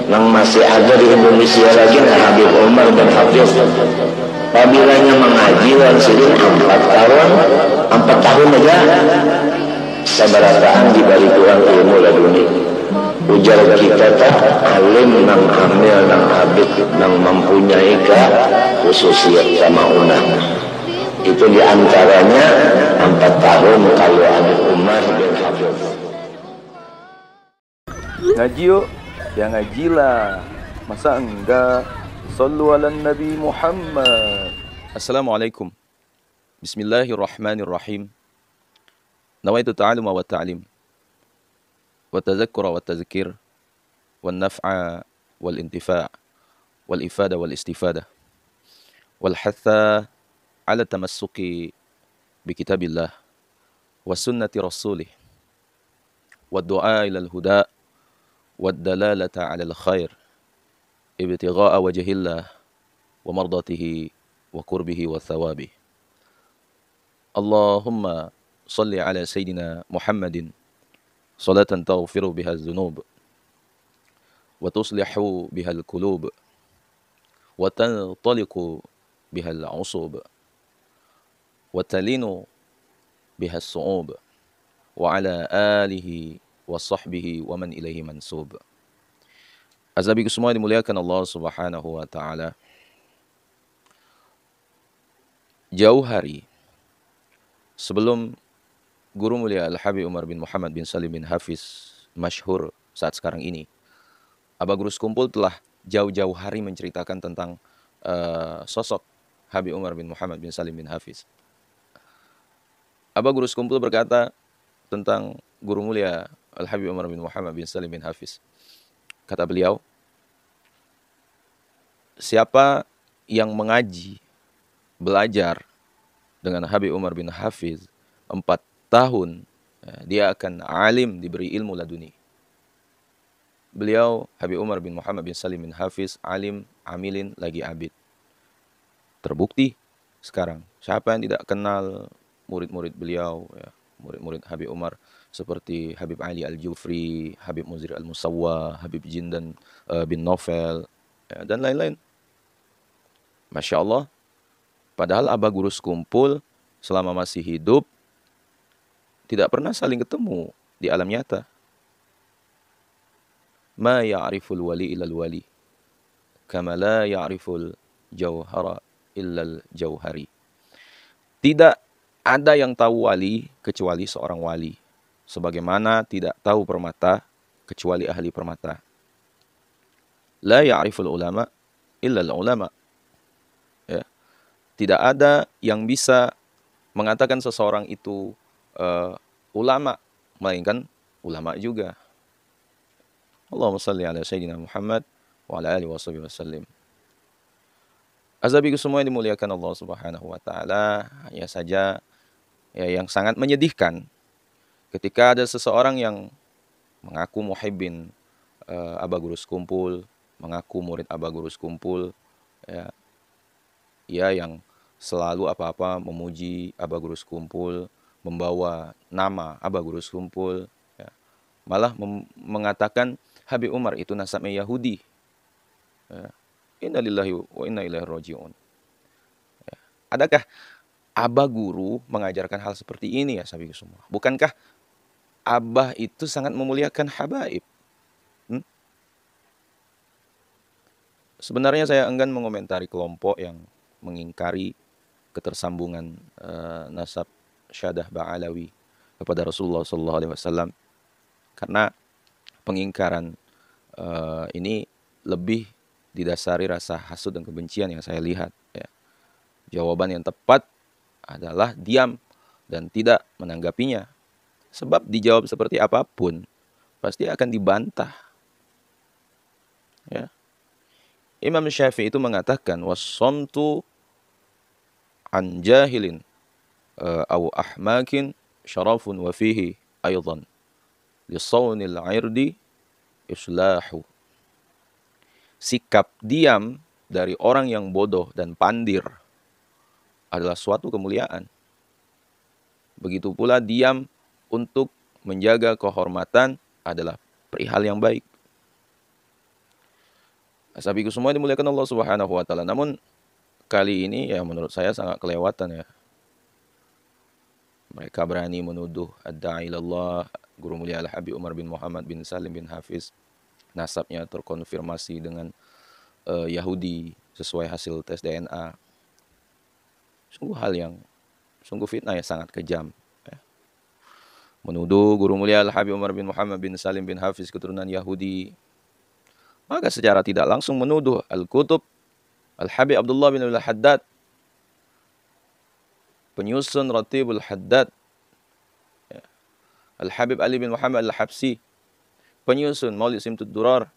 yang masih ada di Indonesia lagi Habib Umar bin Hafiz. Apabila mengaji wansilin 4 tahun aja sabarataan dibalik kurang ilmu laduni. Ujar kita tak alim nang amil nang habib nang mempunyai khususiat sama unang. Itu diantaranya 4 tahun kalau Habib Umar bin Hafiz. Ngaji yuk, ya ngajilah. Masa enggak? Sallu ala Nabi Muhammad. Assalamualaikum. Bismillahirrahmanirrahim. Nawaitu ta'aluma wa ta'lim. Wa tazakkura wa tazkir. Wa naf'a wal intifa' wal ifada wal istifada. Wal hatha ala tamassuki bi kitabillah wa sunnati rasulih. Wa du'a ila al-huda. Wa dalalata ala al-khair. Ibtigha'a wajhillah wa mardatihi wa qurbihi wa thawabihi. Allahumma salli ala Sayyidina Muhammadin salatan taghfiru biha az-zunub wa tuslihu biha al-qulub wa tantaliqu biha al-usub wa talinu biha as-su'ub wa ala alihi wa sahbihi wa man ilaihi mansub. Azabiku semua dimuliakan Allah Subhanahu wa taala. Jauh hari sebelum guru mulia Al-Habib Umar bin Muhammad bin Salim bin Hafiz masyhur saat sekarang ini, Aba Guru Sekumpul telah jauh-jauh hari menceritakan tentang sosok Habib Umar bin Muhammad bin Salim bin Hafiz. Aba Guru Sekumpul berkata tentang guru mulia Al-Habib Umar bin Muhammad bin Salim bin Hafiz. Kata beliau, siapa yang mengaji, belajar dengan Habib Umar bin Hafiz 4 tahun, dia akan alim, diberi ilmu laduni. Beliau, Habib Umar bin Muhammad bin Salim bin Hafiz, alim, amilin, lagi abid. Terbukti sekarang. Siapa yang tidak kenal murid-murid beliau, ya, murid-murid Habib Umar, seperti Habib Ali Al-Jufri, Habib Muzir Al-Musawwa, Habib Jindan bin Novel, ya, dan lain-lain. Masya Allah. Padahal Aba Guru Sekumpul selama masih hidup tidak pernah saling ketemu di alam nyata. Ma ya'riful wali illal wali, kama la ya'riful jauhara illal jauhari. Tidak ada yang tahu wali kecuali seorang wali. Sebagaimana tidak tahu permata kecuali ahli permata. La ya'riful ulama illal ulama. Ya. Tidak ada yang bisa mengatakan seseorang itu ulama, melainkan ulama juga. Allahumma salli ala Sayyidina Muhammad wa ala alihi wasallim. Azabiku semua yang dimuliakan Allah Subhanahu wa taala, hanya saja ya, yang sangat menyedihkan ketika ada seseorang yang mengaku muhibbin Aba Guru Sekumpul, mengaku murid Aba Guru Sekumpul, ya, ia yang selalu apa-apa memuji Aba Guru Sekumpul, membawa nama Aba Guru Sekumpul, ya, malah mengatakan Habib Umar itu nasabnya Yahudi. Ya. Inna lillahi wa inna ilaihi raji'un. Ya. Adakah Aba Guru mengajarkan hal seperti ini ya sahabatku semua? Bukankah Abah itu sangat memuliakan habaib? Sebenarnya saya enggan mengomentari kelompok yang mengingkari ketersambungan nasab Syadah Ba'alawi kepada Rasulullah SAW, karena pengingkaran ini lebih didasari rasa hasud dan kebencian yang saya lihat. Ya. Jawaban yang tepat adalah diam dan tidak menanggapinya. Sebab dijawab seperti apapun, pasti akan dibantah. Ya. Imam Syafi'i itu mengatakan, wassomtu an jahilin au ahmakin syarafun wa fihi aydan lisawnil irdi islahu. Sikap diam dari orang yang bodoh dan pandir adalah suatu kemuliaan. Begitu pula diam untuk menjaga kehormatan adalah perihal yang baik. Asabiku semua dimuliakan Allah Subhanahu wa taala. Namun kali ini ya menurut saya sangat kelewatan ya. Mereka berani menuduh ad-da'i ilallah Guru Mulia Al-Habib Umar bin Muhammad bin Salim bin Hafiz, nasabnya terkonfirmasi dengan Yahudi sesuai hasil tes DNA. Sungguh hal yang sungguh fitnah yang sangat kejam. Menuduh Guru Mulia Al-Habib Umar bin Muhammad bin Salim bin Hafiz keturunan Yahudi, maka secara tidak langsung menuduh Al-Kutub Al-Habib Abdullah bin Al-Haddad, penyusun Ratibul Haddad, Al-Habib Ali bin Muhammad Al-Habsi, penyusun Maulid Simtud Durar,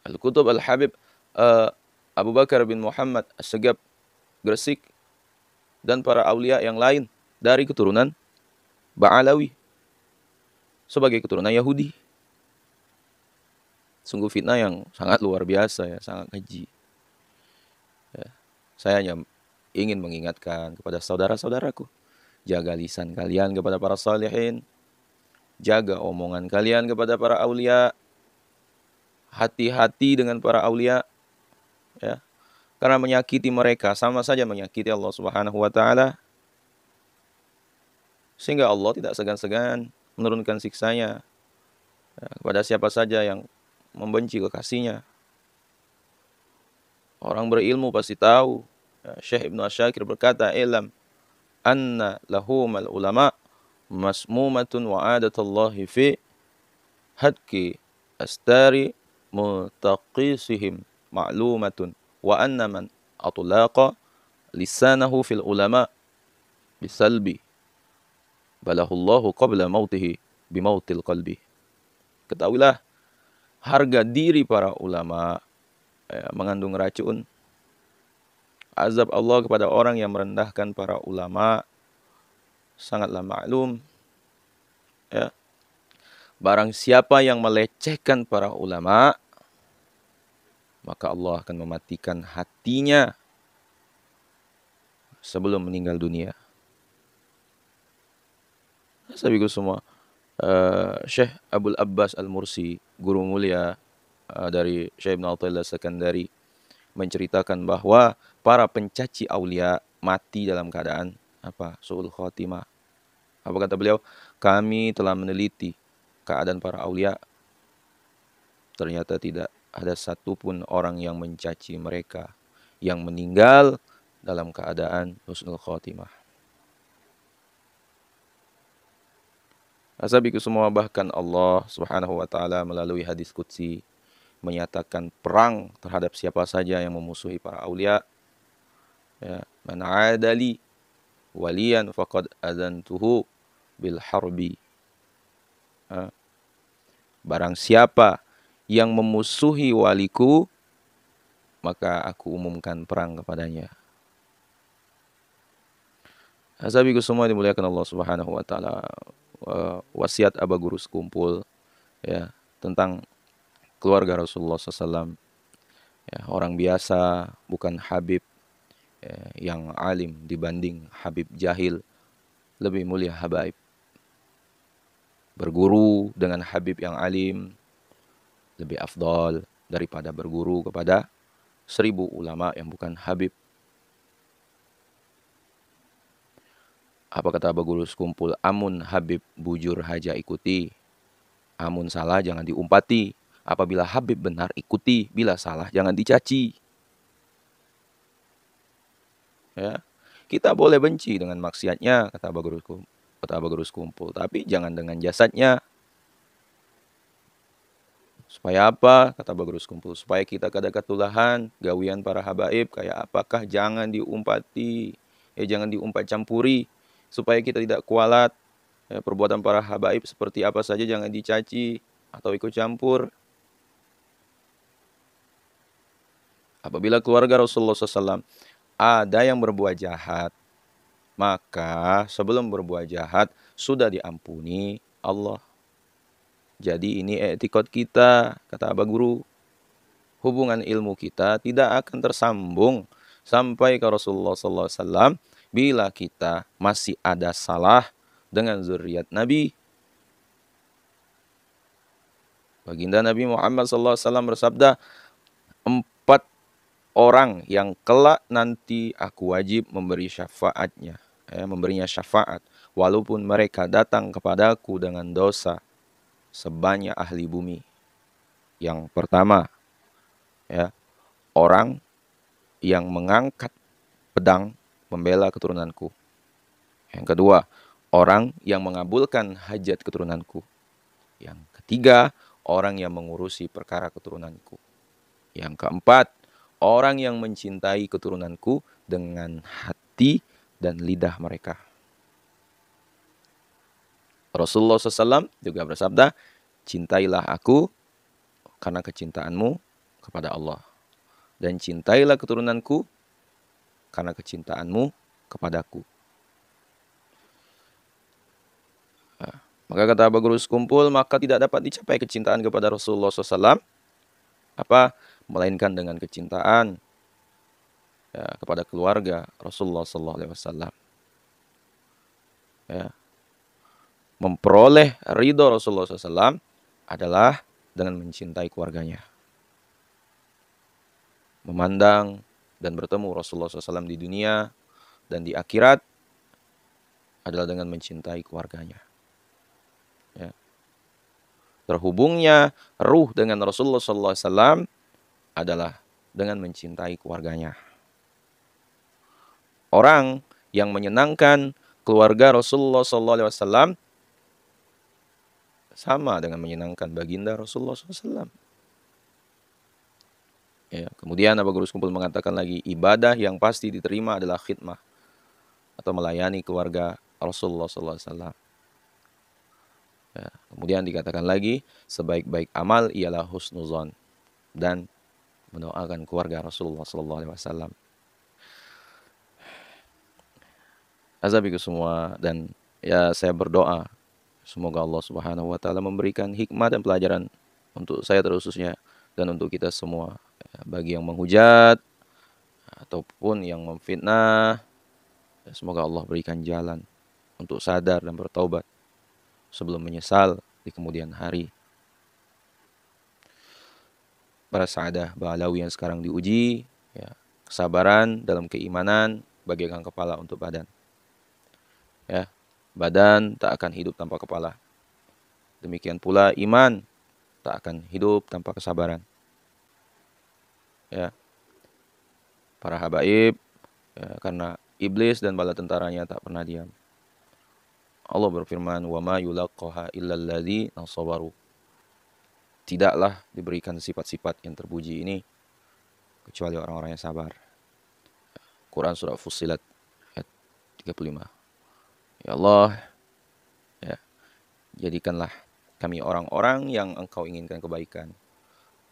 Al-Kutub Al-Habib Abu Bakar bin Muhammad As-Segab Gresik, dan para aulia yang lain dari keturunan Ba'alawi sebagai keturunan Yahudi. Sungguh fitnah yang sangat luar biasa ya, sangat keji. Ya, saya hanya ingin mengingatkan kepada saudara-saudaraku, jaga lisan kalian kepada para salihin, jaga omongan kalian kepada para aulia, hati-hati dengan para aulia, ya, karena menyakiti mereka sama saja menyakiti Allah Subhanahu wa taala, sehingga Allah tidak segan-segan menurunkan siksanya ya, kepada siapa saja yang membenci kekasihnya. Orang berilmu pasti tahu. Ya, Syekh Ibnu Asyakir berkata, "Ilam anna lahumal ulama masmumatun wa adatullahi fi hadki astari mutaqisihim ma'lumatun wa anna man atlaqa lisanahu fil ulama bisalbi balahullahu qabla mautihi bimautil qalbi." Ketahuilah, harga diri para ulama ya, mengandung racun. Azab Allah kepada orang yang merendahkan para ulama sangatlah maklum. Ya. Barang siapa yang melecehkan para ulama, maka Allah akan mematikan hatinya sebelum meninggal dunia. Sabiku semua, Syekh Abul Abbas Al-Mursi, guru mulia dari Syekh Ibn Athaillah Sekandari, menceritakan bahwa para pencaci aulia mati dalam keadaan su'ul khotimah. Apa kata beliau? Kami telah meneliti keadaan para aulia, ternyata tidak ada satupun orang yang mencaci mereka yang meninggal dalam keadaan husnul khotimah. Asabiku semua, bahkan Allah Subhanahu wa taala melalui hadis qudsi menyatakan perang terhadap siapa saja yang memusuhi para aulia. Ya, man adali waliyan faqad adzantuhu bil harbi. Barang siapa yang memusuhi waliku, maka aku umumkan perang kepadanya. Asabiku semua dimuliakan Allah Subhanahu wa taala. Wasiat Aba Guru Sekumpul ya tentang keluarga Rasulullah SAW. Ya, orang biasa, bukan Habib ya, yang alim dibanding Habib jahil, lebih mulia habaib. Berguru dengan Habib yang alim lebih afdal daripada berguru kepada 1000 ulama yang bukan Habib. Apa kata Aba Guru Sekumpul? Amun Habib bujur haja ikuti, amun salah jangan diumpati. Apabila Habib benar ikuti, bila salah jangan dicaci. Ya, kita boleh benci dengan maksiatnya, kata Aba Guru Sekumpul, tapi jangan dengan jasadnya. Supaya apa? Kata Aba Guru Sekumpul, supaya kita kada ketulahan gawian para habaib kayak apakah jangan diumpati, jangan diumpat campuri. Supaya kita tidak kualat ya, perbuatan para habaib seperti apa saja jangan dicaci atau ikut campur. Apabila keluarga Rasulullah SAW ada yang berbuat jahat, maka sebelum berbuat jahat sudah diampuni Allah. Jadi ini etikot kita, kata Aba Guru. Hubungan ilmu kita tidak akan tersambung sampai ke Rasulullah SAW bila kita masih ada salah dengan zuriat Nabi. Baginda Nabi Muhammad SAW bersabda, 4 orang yang kelak nanti aku wajib memberi syafaatnya, memberinya syafaat, walaupun mereka datang kepadaku dengan dosa sebanyak ahli bumi. Yang pertama, ya, orang yang mengangkat pedang membela keturunanku. Yang kedua, orang yang mengabulkan hajat keturunanku. Yang ketiga, orang yang mengurusi perkara keturunanku. Yang keempat, orang yang mencintai keturunanku dengan hati dan lidah mereka. Rasulullah SAW juga bersabda, cintailah aku karena kecintaanmu kepada Allah. Dan cintailah keturunanku karena kecintaanmu kepadaku. Maka kata Aba Guru Sekumpul, maka tidak dapat dicapai kecintaan kepada Rasulullah SAW, melainkan dengan kecintaan kepada keluarga Rasulullah SAW. Memperoleh ridho Rasulullah SAW adalah dengan mencintai keluarganya. Memandang dan bertemu Rasulullah SAW di dunia dan di akhirat adalah dengan mencintai keluarganya. Terhubungnya ruh dengan Rasulullah SAW adalah dengan mencintai keluarganya. Orang yang menyenangkan keluarga Rasulullah SAW sama dengan menyenangkan baginda Rasulullah SAW. Kemudian Aba Guru Sekumpul mengatakan lagi, ibadah yang pasti diterima adalah khidmah atau melayani keluarga Rasulullah SAW. Kemudian dikatakan lagi, sebaik-baik amal ialah husnuzon dan mendoakan keluarga Rasulullah SAW. Azabiku semua, dan saya berdoa semoga Allah Subhanahu wa Ta'ala memberikan hikmah dan pelajaran untuk saya terkhususnya dan untuk kita semua. Bagi yang menghujat ataupun yang memfitnah, semoga Allah berikan jalan untuk sadar dan bertaubat sebelum menyesal di kemudian hari. Para sa'adah ba'alawi yang sekarang diuji, kesabaran dalam keimanan bagaikan kepala untuk badan. Badan tak akan hidup tanpa kepala. Demikian pula iman tak akan hidup tanpa kesabaran. Para habaib, karena iblis dan bala tentaranya tak pernah diam. Allah berfirman, wa ma yulaqqaha illal ladzina sabaru. Tidaklah diberikan sifat-sifat yang terpuji ini kecuali orang-orang yang sabar. Quran surah Fussilat ayat 35. Ya Allah, jadikanlah kami orang-orang yang Engkau inginkan kebaikan.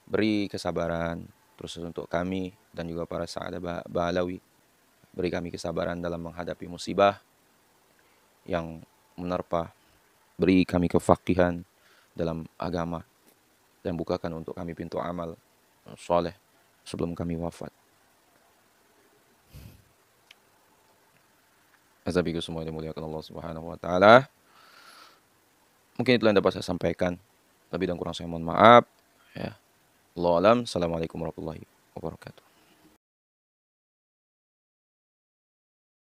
Beri kesabaran terus untuk kami dan juga para sa'adah ba'alawi. Beri kami kesabaran dalam menghadapi musibah yang menerpa. Beri kami kefaqihan dalam agama dan bukakan untuk kami pintu amal soleh sebelum kami wafat. Azabiku semua yang dimuliakan Allah Subhanahu wa Ta'ala. Mungkin itulah yang dapat saya sampaikan. Lebih dan kurang saya mohon maaf. Allahu a'lam. Assalamualaikum warahmatullahi wabarakatuh.